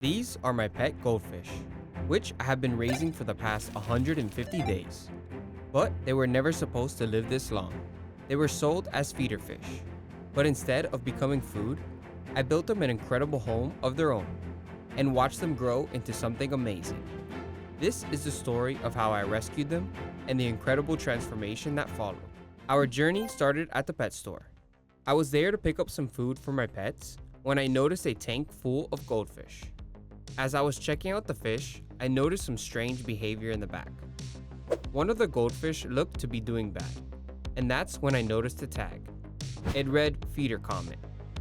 These are my pet goldfish, which I have been raising for the past 150 days. But they were never supposed to live this long. They were sold as feeder fish. But instead of becoming food, I built them an incredible home of their own and watched them grow into something amazing. This is the story of how I rescued them and the incredible transformation that followed. Our journey started at the pet store. I was there to pick up some food for my pets when I noticed a tank full of goldfish. As I was checking out the fish, I noticed some strange behavior in the back. One of the goldfish looked to be doing bad, and that's when I noticed the tag. It read feeder comet.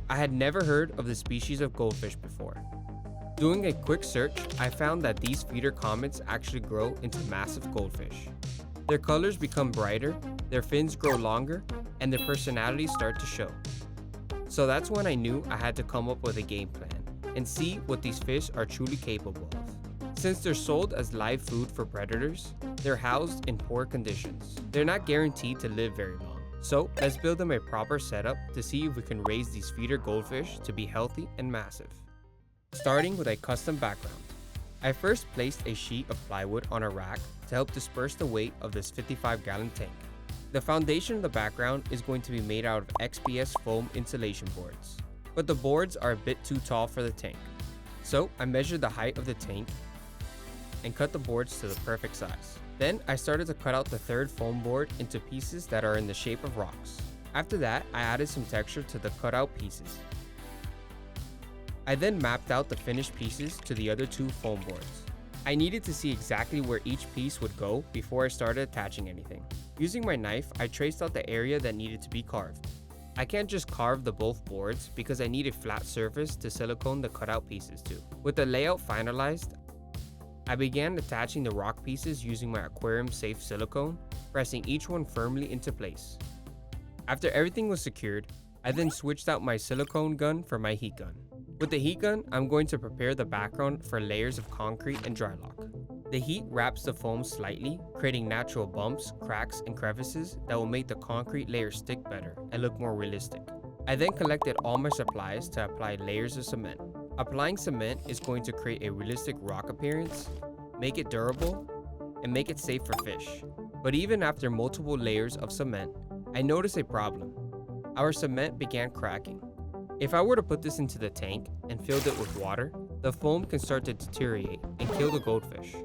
I had never heard of the species of goldfish before. Doing a quick search, I found that these feeder comets actually grow into massive goldfish. Their colors become brighter, their fins grow longer, and their personalities start to show. So that's when I knew I had to come up with a game plan and see what these fish are truly capable of. Since they're sold as live food for predators, they're housed in poor conditions. They're not guaranteed to live very long. So let's build them a proper setup to see if we can raise these feeder goldfish to be healthy and massive. Starting with a custom background. I first placed a sheet of plywood on a rack to help disperse the weight of this 55-gallon tank. The foundation of the background is going to be made out of XPS foam insulation boards, but the boards are a bit too tall for the tank. So I measured the height of the tank and cut the boards to the perfect size. Then I started to cut out the third foam board into pieces that are in the shape of rocks. After that, I added some texture to the cutout pieces. I then mapped out the finished pieces to the other two foam boards. I needed to see exactly where each piece would go before I started attaching anything. Using my knife, I traced out the area that needed to be carved. I can't just carve the both boards because I need a flat surface to silicone the cutout pieces to. With the layout finalized, I began attaching the rock pieces using my aquarium safe silicone, pressing each one firmly into place. After everything was secured, I then switched out my silicone gun for my heat gun. With the heat gun, I'm going to prepare the background for layers of concrete and dry lock. The heat wraps the foam slightly, creating natural bumps, cracks, and crevices that will make the concrete layer stick better and look more realistic. I then collected all my supplies to apply layers of cement. Applying cement is going to create a realistic rock appearance, make it durable, and make it safe for fish. But even after multiple layers of cement, I noticed a problem. Our cement began cracking. If I were to put this into the tank and filled it with water, the foam can start to deteriorate and kill the goldfish.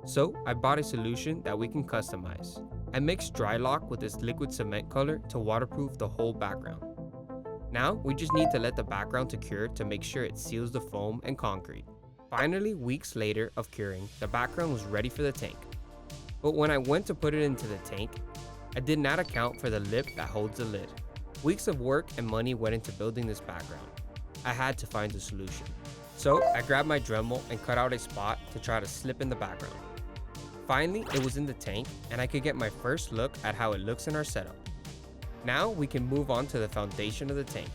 So I bought a solution that we can customize. I mixed dry lock with this liquid cement color to waterproof the whole background. Now we just need to let the background to cure to make sure it seals the foam and concrete. Finally, weeks later of curing, the background was ready for the tank. But when I went to put it into the tank, I did not account for the lip that holds the lid. Weeks of work and money went into building this background. I had to find a solution. So I grabbed my Dremel and cut out a spot to try to slip in the background. Finally, it was in the tank and I could get my first look at how it looks in our setup. Now we can move on to the foundation of the tank.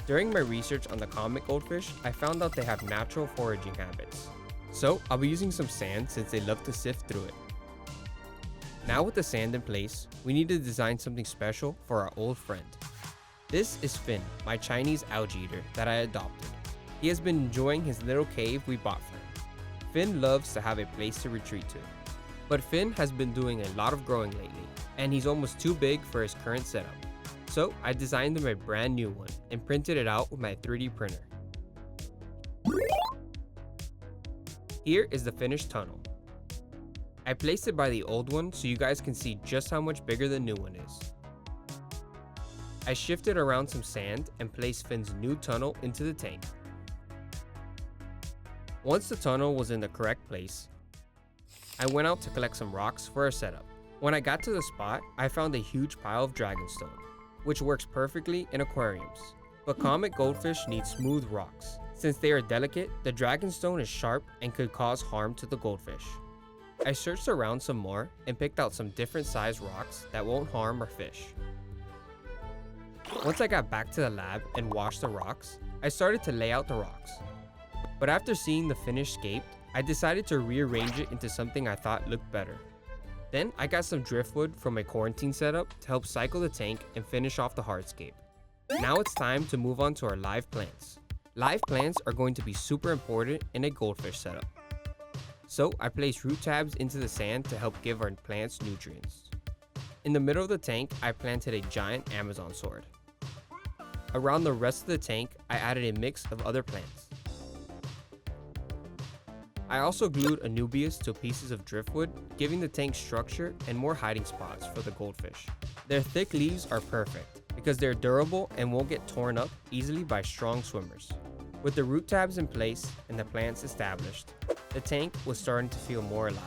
During my research on the comet goldfish, I found out they have natural foraging habits. So I'll be using some sand since they love to sift through it. Now with the sand in place, we need to design something special for our old friend. This is Finn, my Chinese algae eater that I adopted. He has been enjoying his little cave we bought for him. Finn loves to have a place to retreat to. But Finn has been doing a lot of growing lately, and he's almost too big for his current setup. So I designed him a brand new one and printed it out with my 3D printer. Here is the finished tunnel. I placed it by the old one so you guys can see just how much bigger the new one is. I shifted around some sand and placed Finn's new tunnel into the tank. Once the tunnel was in the correct place, I went out to collect some rocks for our setup. When I got to the spot, I found a huge pile of dragonstone, which works perfectly in aquariums. But comet goldfish need smooth rocks. Since they are delicate, the dragonstone is sharp and could cause harm to the goldfish. I searched around some more and picked out some different size rocks that won't harm our fish. Once I got back to the lab and washed the rocks, I started to lay out the rocks. But after seeing the finished scape, I decided to rearrange it into something I thought looked better. Then I got some driftwood from a quarantine setup to help cycle the tank and finish off the hardscape. Now it's time to move on to our live plants. Live plants are going to be super important in a goldfish setup. So I placed root tabs into the sand to help give our plants nutrients. In the middle of the tank, I planted a giant Amazon sword. Around the rest of the tank, I added a mix of other plants. I also glued anubias to pieces of driftwood, giving the tank structure and more hiding spots for the goldfish. Their thick leaves are perfect because they're durable and won't get torn up easily by strong swimmers. With the root tabs in place and the plants established, the tank was starting to feel more alive.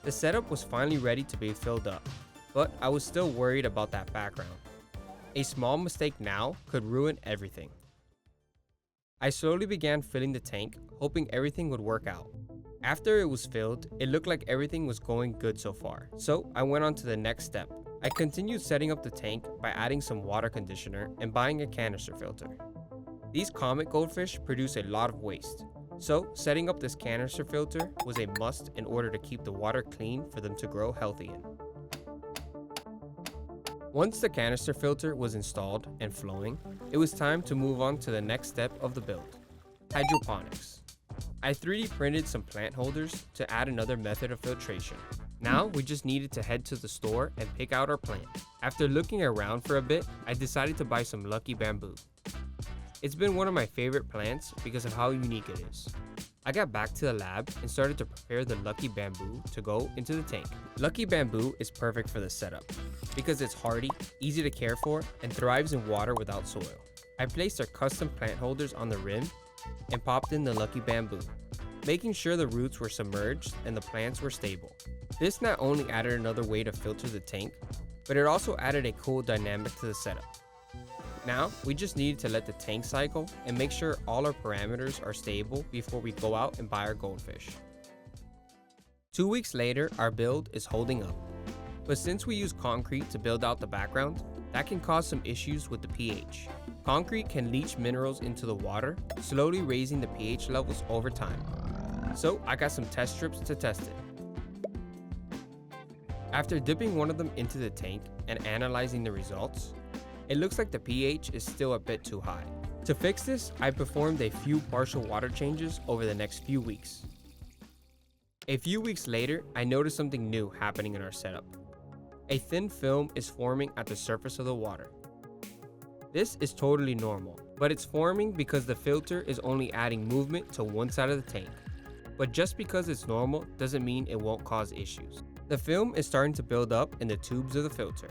The setup was finally ready to be filled up, but I was still worried about that background. A small mistake now could ruin everything. I slowly began filling the tank, hoping everything would work out. After it was filled, it looked like everything was going good so far, so I went on to the next step. I continued setting up the tank by adding some water conditioner and buying a canister filter. These comet goldfish produce a lot of waste, so setting up this canister filter was a must in order to keep the water clean for them to grow healthy in. Once the canister filter was installed and flowing, it was time to move on to the next step of the build: hydroponics. I 3D printed some plant holders to add another method of filtration. Now we just needed to head to the store and pick out our plant. After looking around for a bit, I decided to buy some lucky bamboo. It's been one of my favorite plants because of how unique it is. I got back to the lab and started to prepare the lucky bamboo to go into the tank. Lucky bamboo is perfect for the setup because it's hardy, easy to care for, and thrives in water without soil. I placed our custom plant holders on the rim and popped in the lucky bamboo, making sure the roots were submerged and the plants were stable. This not only added another way to filter the tank, but it also added a cool dynamic to the setup. Now, we just needed to let the tank cycle and make sure all our parameters are stable before we go out and buy our goldfish. 2 weeks later, our build is holding up. But since we use concrete to build out the background, that can cause some issues with the pH. Concrete can leach minerals into the water, slowly raising the pH levels over time. So I got some test strips to test it. After dipping one of them into the tank and analyzing the results, it looks like the pH is still a bit too high. To fix this, I performed a few partial water changes over the next few weeks. A few weeks later, I noticed something new happening in our setup. A thin film is forming at the surface of the water. This is totally normal, but it's forming because the filter is only adding movement to one side of the tank. But just because it's normal doesn't mean it won't cause issues. The film is starting to build up in the tubes of the filter.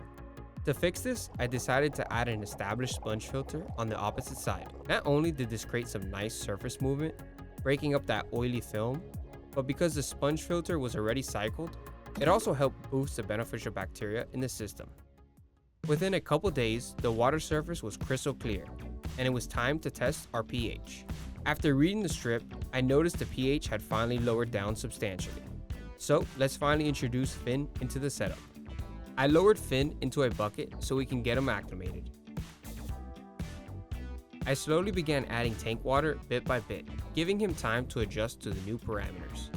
To fix this, I decided to add an established sponge filter on the opposite side. Not only did this create some nice surface movement, breaking up that oily film, but because the sponge filter was already cycled, it also helped boost the beneficial bacteria in the system. Within a couple days, the water surface was crystal clear, and it was time to test our pH. After reading the strip, I noticed the pH had finally lowered down substantially. So let's finally introduce Finn into the setup. I lowered Finn into a bucket so we can get him acclimated. I slowly began adding tank water bit by bit, giving him time to adjust to the new parameters.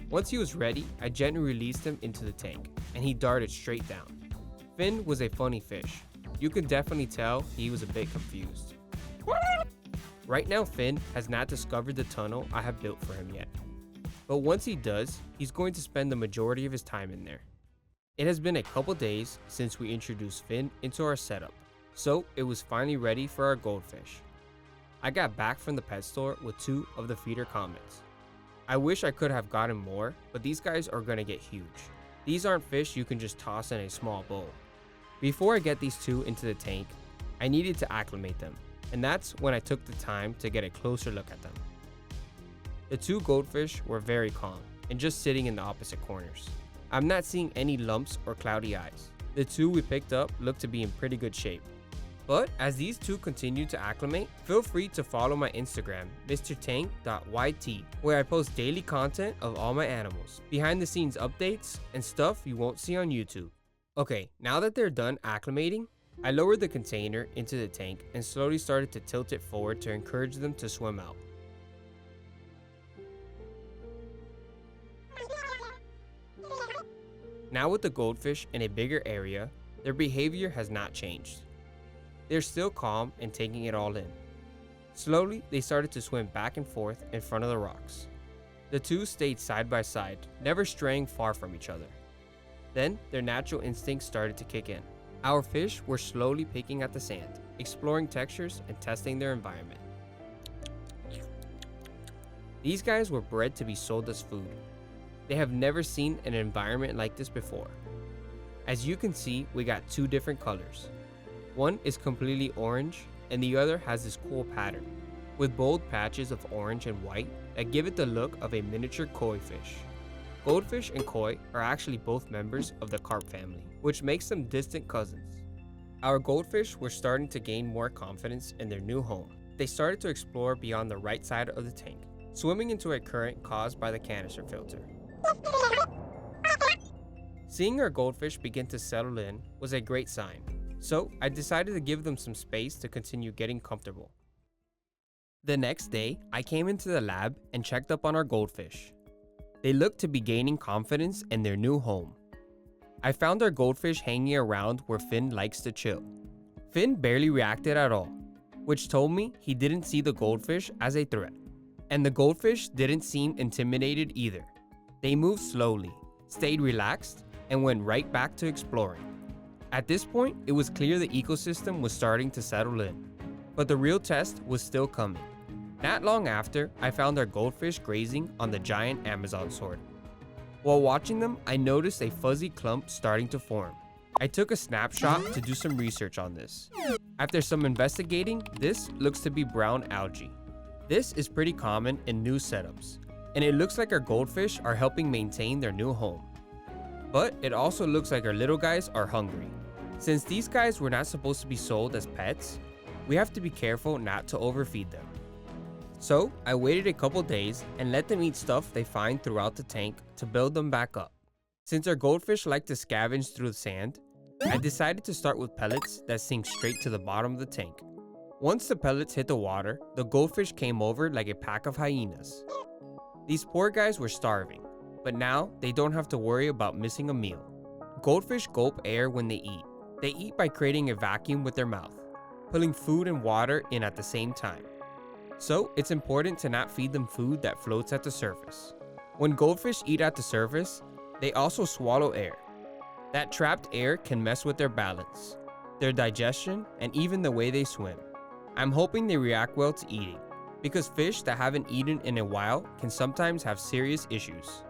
Once he was ready, I gently released him into the tank, and he darted straight down. Finn was a funny fish. You could definitely tell he was a bit confused. Right now, Finn has not discovered the tunnel I have built for him yet. But once he does, he's going to spend the majority of his time in there. It has been a couple days since we introduced Finn into our setup, so it was finally ready for our goldfish. I got back from the pet store with 2 of the feeder comets. I wish I could have gotten more, but these guys are gonna get huge. These aren't fish you can just toss in a small bowl. Before I get these 2 into the tank, I needed to acclimate them, and that's when I took the time to get a closer look at them. The 2 goldfish were very calm and just sitting in the opposite corners. I'm not seeing any lumps or cloudy eyes. The 2 we picked up look to be in pretty good shape. But as these 2 continue to acclimate, feel free to follow my Instagram, mrtank.yt, where I post daily content of all my animals, behind the scenes updates, and stuff you won't see on YouTube. Okay, now that they're done acclimating, I lowered the container into the tank and slowly started to tilt it forward to encourage them to swim out. Now with the goldfish in a bigger area, their behavior has not changed. They're still calm and taking it all in. Slowly, they started to swim back and forth in front of the rocks. The two stayed side by side, never straying far from each other. Then, their natural instincts started to kick in. Our fish were slowly picking at the sand, exploring textures and testing their environment. These guys were bred to be sold as food. They have never seen an environment like this before. As you can see, we got two different colors. One is completely orange, and the other has this cool pattern, with bold patches of orange and white that give it the look of a miniature koi fish. Goldfish and koi are actually both members of the carp family, which makes them distant cousins. Our goldfish were starting to gain more confidence in their new home. They started to explore beyond the right side of the tank, swimming into a current caused by the canister filter. Seeing our goldfish begin to settle in was a great sign, so I decided to give them some space to continue getting comfortable. The next day, I came into the lab and checked up on our goldfish. They looked to be gaining confidence in their new home. I found our goldfish hanging around where Finn likes to chill. Finn barely reacted at all, which told me he didn't see the goldfish as a threat. And the goldfish didn't seem intimidated either. They moved slowly, stayed relaxed, and went right back to exploring. At this point, it was clear the ecosystem was starting to settle in, but the real test was still coming. Not long after, I found our goldfish grazing on the giant Amazon sword. While watching them, I noticed a fuzzy clump starting to form. I took a snapshot to do some research on this. After some investigating, this looks to be brown algae. This is pretty common in new setups, and it looks like our goldfish are helping maintain their new home. But it also looks like our little guys are hungry. Since these guys were not supposed to be sold as pets, we have to be careful not to overfeed them. So I waited a couple days and let them eat stuff they find throughout the tank to build them back up. Since our goldfish like to scavenge through the sand, I decided to start with pellets that sink straight to the bottom of the tank. Once the pellets hit the water, the goldfish came over like a pack of hyenas. These poor guys were starving, but now they don't have to worry about missing a meal. Goldfish gulp air when they eat. They eat by creating a vacuum with their mouth, pulling food and water in at the same time. So it's important to not feed them food that floats at the surface. When goldfish eat at the surface, they also swallow air. That trapped air can mess with their balance, their digestion, and even the way they swim. I'm hoping they react well to eating, because fish that haven't eaten in a while can sometimes have serious issues.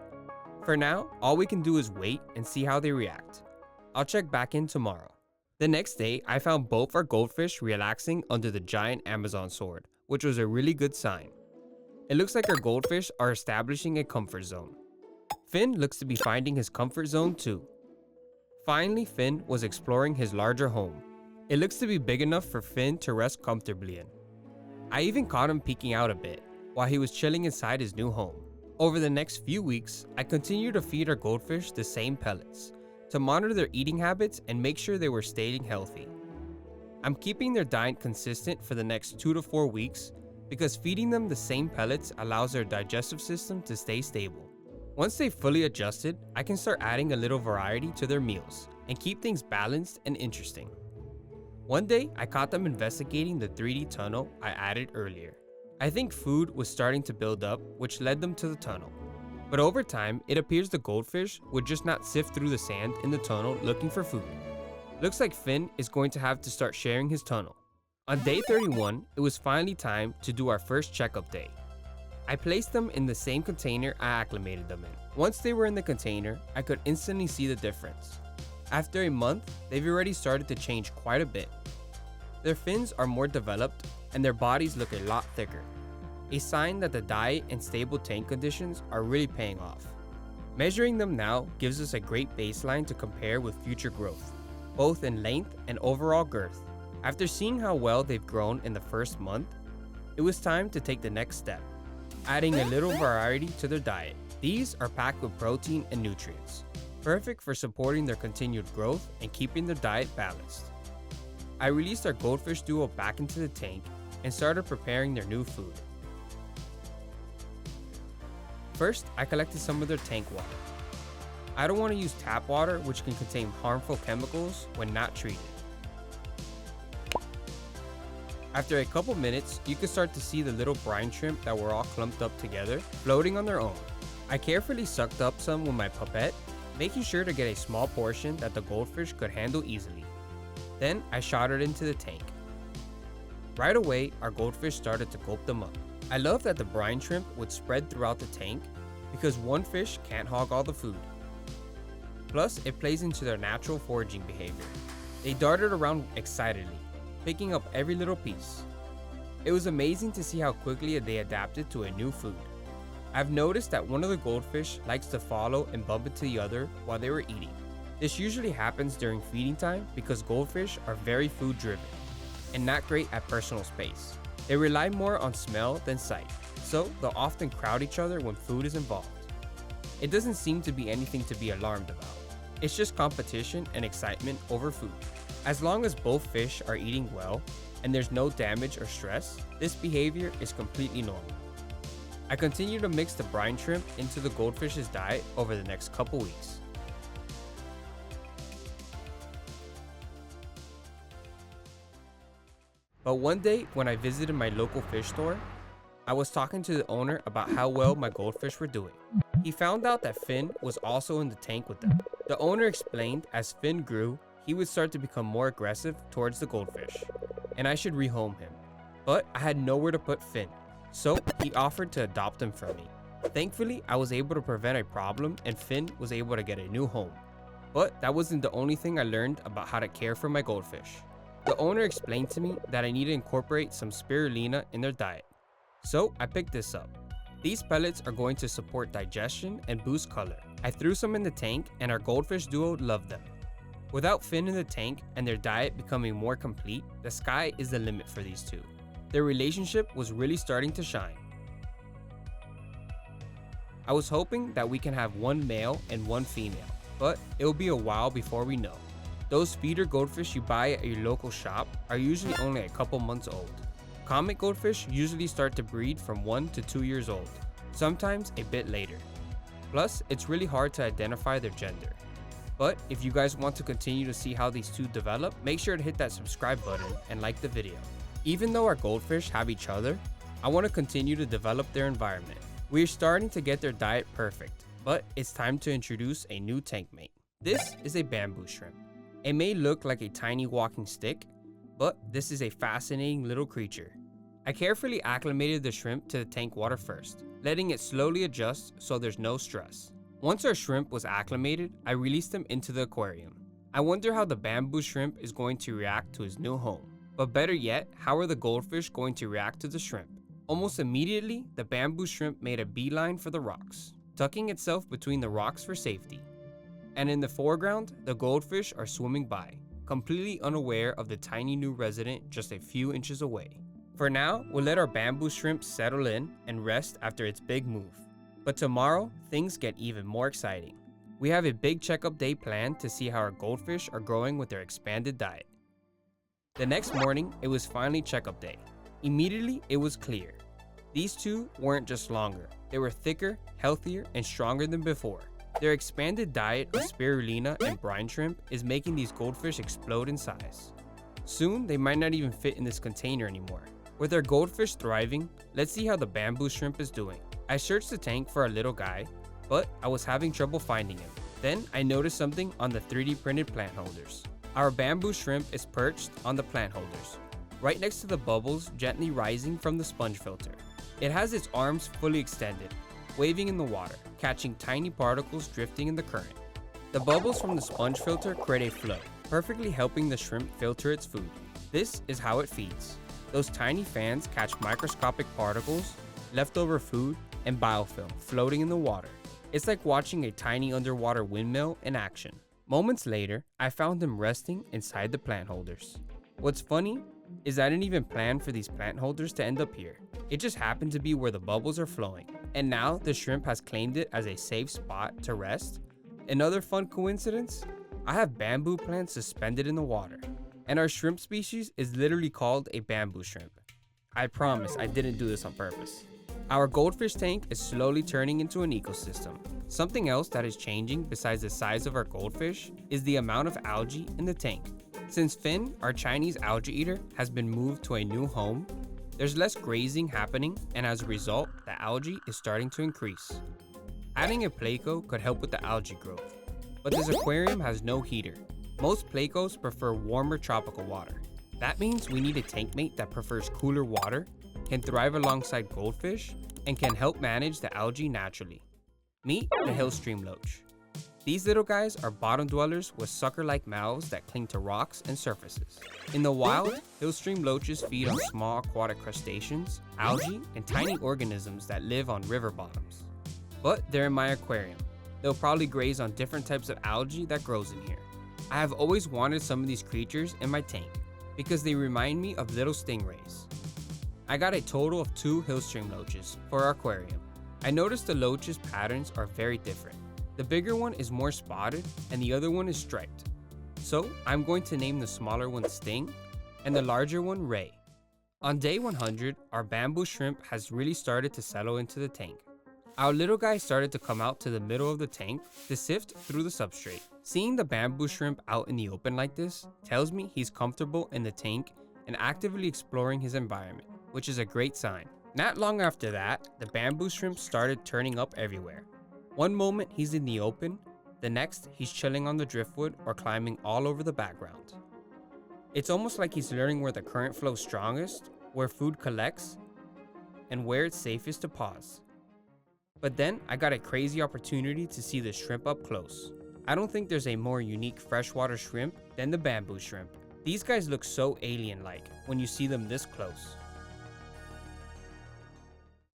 For now, all we can do is wait and see how they react. I'll check back in tomorrow. The next day, I found both our goldfish relaxing under the giant Amazon sword, which was a really good sign. It looks like our goldfish are establishing a comfort zone. Finn looks to be finding his comfort zone too. Finally, Finn was exploring his larger home. It looks to be big enough for Finn to rest comfortably in. I even caught him peeking out a bit while he was chilling inside his new home. Over the next few weeks, I continued to feed our goldfish the same pellets to monitor their eating habits and make sure they were staying healthy. I'm keeping their diet consistent for the next 2 to 4 weeks because feeding them the same pellets allows their digestive system to stay stable. Once they've fully adjusted, I can start adding a little variety to their meals and keep things balanced and interesting. One day, I caught them investigating the 3D tunnel I added earlier. I think food was starting to build up, which led them to the tunnel. But over time, it appears the goldfish would just not sift through the sand in the tunnel looking for food. Looks like Finn is going to have to start sharing his tunnel. On day 31, it was finally time to do our first checkup day. I placed them in the same container I acclimated them in. Once they were in the container, I could instantly see the difference. After a month, they've already started to change quite a bit. Their fins are more developed and their bodies look a lot thicker. A sign that the diet and stable tank conditions are really paying off. Measuring them now gives us a great baseline to compare with future growth, both in length and overall girth. After seeing how well they've grown in the first month, it was time to take the next step, adding a little variety to their diet. These are packed with protein and nutrients, perfect for supporting their continued growth and keeping their diet balanced. I released our goldfish duo back into the tank and started preparing their new food. First, I collected some of their tank water. I don't want to use tap water, which can contain harmful chemicals when not treated. After a couple minutes, you could start to see the little brine shrimp that were all clumped up together, floating on their own. I carefully sucked up some with my pipette, making sure to get a small portion that the goldfish could handle easily. Then I shot it into the tank. Right away, our goldfish started to gulp them up. I love that the brine shrimp would spread throughout the tank because one fish can't hog all the food. Plus, it plays into their natural foraging behavior. They darted around excitedly, picking up every little piece. It was amazing to see how quickly they adapted to a new food. I've noticed that one of the goldfish likes to follow and bump into the other while they were eating. This usually happens during feeding time because goldfish are very food driven and not great at personal space. They rely more on smell than sight, so they'll often crowd each other when food is involved. It doesn't seem to be anything to be alarmed about. It's just competition and excitement over food. As long as both fish are eating well and there's no damage or stress, this behavior is completely normal. I continue to mix the brine shrimp into the goldfish's diet over the next couple weeks. But one day when I visited my local fish store, I was talking to the owner about how well my goldfish were doing. He found out that Finn was also in the tank with them. The owner explained as Finn grew, he would start to become more aggressive towards the goldfish, and I should rehome him. But I had nowhere to put Finn, so he offered to adopt him from me. Thankfully, I was able to prevent a problem and Finn was able to get a new home. But that wasn't the only thing I learned about how to care for my goldfish. The owner explained to me that I need to incorporate some spirulina in their diet. So I picked this up. These pellets are going to support digestion and boost color. I threw some in the tank and our goldfish duo loved them. Without Finn in the tank and their diet becoming more complete, the sky is the limit for these two. Their relationship was really starting to shine. I was hoping that we can have one male and one female, but it'll be a while before we know. Those feeder goldfish you buy at your local shop are usually only a couple months old. Comet goldfish usually start to breed from 1 to 2 years old, sometimes a bit later. Plus, it's really hard to identify their gender. But if you guys want to continue to see how these two develop, make sure to hit that subscribe button and like the video. Even though our goldfish have each other, I want to continue to develop their environment. We are starting to get their diet perfect, but it's time to introduce a new tank mate. This is a bamboo shrimp. It may look like a tiny walking stick, but this is a fascinating little creature. I carefully acclimated the shrimp to the tank water first, letting it slowly adjust so there's no stress. Once our shrimp was acclimated, I released him into the aquarium. I wonder how the bamboo shrimp is going to react to his new home. But better yet, how are the goldfish going to react to the shrimp? Almost immediately, the bamboo shrimp made a beeline for the rocks, tucking itself between the rocks for safety. And in the foreground, the goldfish are swimming by, completely unaware of the tiny new resident just a few inches away. For now, we'll let our bamboo shrimp settle in and rest after its big move. But tomorrow, things get even more exciting. We have a big checkup day planned to see how our goldfish are growing with their expanded diet. The next morning, it was finally checkup day. Immediately, it was clear. These two weren't just longer, they were thicker, healthier, and stronger than before. Their expanded diet of spirulina and brine shrimp is making these goldfish explode in size. Soon, they might not even fit in this container anymore. With our goldfish thriving, let's see how the bamboo shrimp is doing. I searched the tank for our little guy, but I was having trouble finding him. Then I noticed something on the 3D printed plant holders. Our bamboo shrimp is perched on the plant holders, right next to the bubbles gently rising from the sponge filter. It has its arms fully extended, waving in the water, catching tiny particles drifting in the current. The bubbles from the sponge filter create a flow, perfectly helping the shrimp filter its food. This is how it feeds. Those tiny fans catch microscopic particles, leftover food, and biofilm floating in the water. It's like watching a tiny underwater windmill in action. Moments later, I found him resting inside the plant holders. What's funny is I didn't even plan for these plant holders to end up here. It just happened to be where the bubbles are flowing. And now the shrimp has claimed it as a safe spot to rest. Another fun coincidence, I have bamboo plants suspended in the water. And our shrimp species is literally called a bamboo shrimp. I promise I didn't do this on purpose. Our goldfish tank is slowly turning into an ecosystem. Something else that is changing besides the size of our goldfish is the amount of algae in the tank. Since Finn, our Chinese algae eater, has been moved to a new home, there's less grazing happening, and as a result, the algae is starting to increase. Adding a Pleco could help with the algae growth, but this aquarium has no heater. Most Plecos prefer warmer tropical water. That means we need a tank mate that prefers cooler water, can thrive alongside goldfish, and can help manage the algae naturally. Meet the hill stream loach. These little guys are bottom dwellers with sucker-like mouths that cling to rocks and surfaces. In the wild, hill stream loaches feed on small aquatic crustaceans, algae, and tiny organisms that live on river bottoms. But they're in my aquarium. They'll probably graze on different types of algae that grows in here. I have always wanted some of these creatures in my tank because they remind me of little stingrays. I got a total of 2 hill stream loaches for our aquarium. I noticed the loaches' patterns are very different. The bigger one is more spotted and the other one is striped. So I'm going to name the smaller one Sting and the larger one Ray. On day 100, our bamboo shrimp has really started to settle into the tank. Our little guy started to come out to the middle of the tank to sift through the substrate. Seeing the bamboo shrimp out in the open like this tells me he's comfortable in the tank and actively exploring his environment, which is a great sign. Not long after that, the bamboo shrimp started turning up everywhere. One moment he's in the open, the next he's chilling on the driftwood or climbing all over the background. It's almost like he's learning where the current flows strongest, where food collects, and where it's safest to pause. But then I got a crazy opportunity to see the shrimp up close. I don't think there's a more unique freshwater shrimp than the bamboo shrimp. These guys look so alien-like when you see them this close.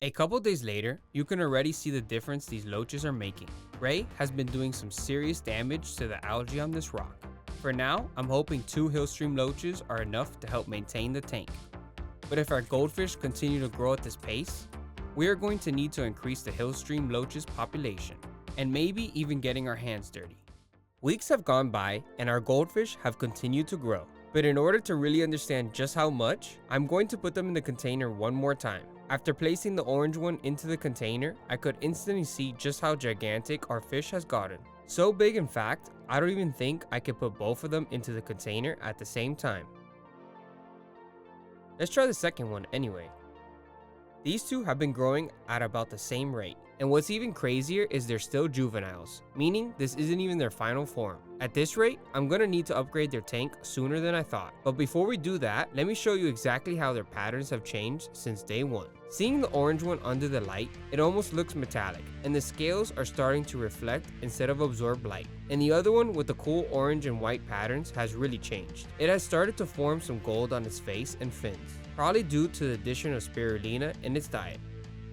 A couple days later, you can already see the difference these loaches are making. Ray has been doing some serious damage to the algae on this rock. For now, I'm hoping 2 hill stream loaches are enough to help maintain the tank. But if our goldfish continue to grow at this pace, we are going to need to increase the hill stream loaches population, and maybe even getting our hands dirty. Weeks have gone by and our goldfish have continued to grow. But in order to really understand just how much, I'm going to put them in the container one more time. After placing the orange one into the container, I could instantly see just how gigantic our fish has gotten. So big in fact, I don't even think I could put both of them into the container at the same time. Let's try the second one anyway. These two have been growing at about the same rate. And what's even crazier is they're still juveniles, meaning this isn't even their final form. At this rate, I'm gonna need to upgrade their tank sooner than I thought. But before we do that, let me show you exactly how their patterns have changed since day 1. Seeing the orange one under the light, it almost looks metallic, and the scales are starting to reflect instead of absorb light. And the other one with the cool orange and white patterns has really changed. It has started to form some gold on its face and fins, probably due to the addition of spirulina in its diet.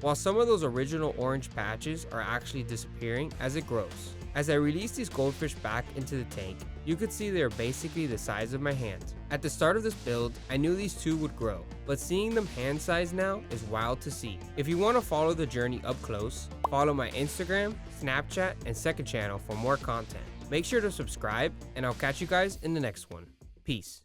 While some of those original orange patches are actually disappearing as it grows. As I release these goldfish back into the tank, you could see they are basically the size of my hand. At the start of this build, I knew these two would grow, but seeing them hand size now is wild to see. If you want to follow the journey up close, follow my Instagram, Snapchat, and second channel for more content. Make sure to subscribe, and I'll catch you guys in the next one. Peace.